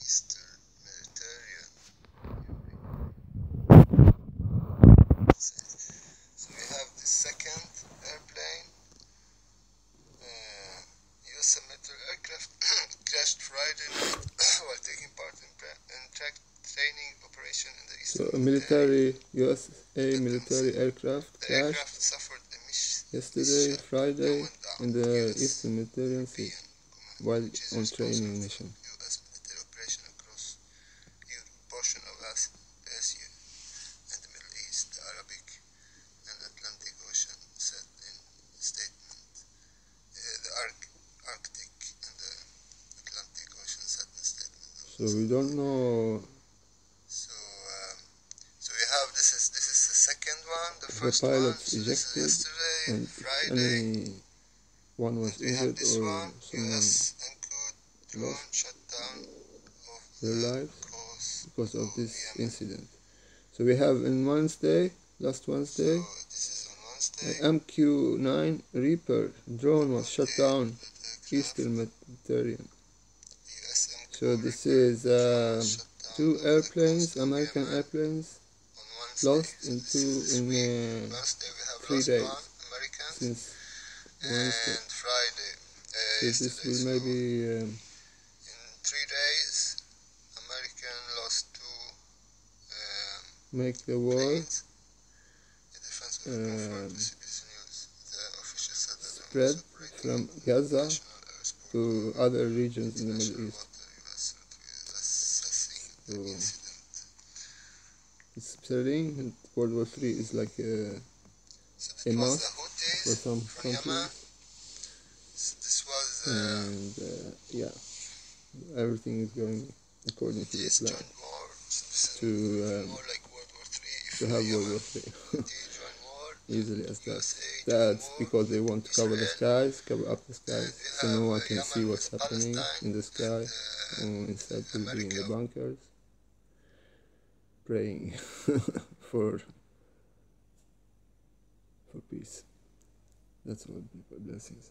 Eastern Mediterranean. So we have the second airplane. US military aircraft crashed Friday night while taking part in track training operation in the Eastern Mediterranean. USA military aircraft the crashed aircraft suffered a yesterday, Friday, in the Eastern Mediterranean Sea while on training mission. US military operation across Europe, portion of Asia and the Middle East, the Arabic and Atlantic Ocean, said in a statement. The Arctic and the Atlantic Ocean said in a statement. So we don't know. So we have this is the second one. The first pilot one. So ejected, this is yesterday, and Friday. One was injured or one, someone drone shut down of their lives because of this Yemen. incident. So we have in Wednesday, last Wednesday, This is on Wednesday. MQ-9 Reaper drone was shut down Eastern Mediterranean. So this is two airplanes, American airplanes, lost in 3 days since Wednesday. And Friday. So this will maybe in 3 days, American lost two make the war planes. The defense confirmed spread from Gaza to other regions in the Middle East. So it's spreading, and World War III is like a must for some countries. And yeah, everything is going according to the plan to have World War III easily as that. That's because they want to cover the skies, cover up the skies, so no one can see what's happening in the sky. Instead, we'll be in the bunkers praying for peace. That's all. Blessings.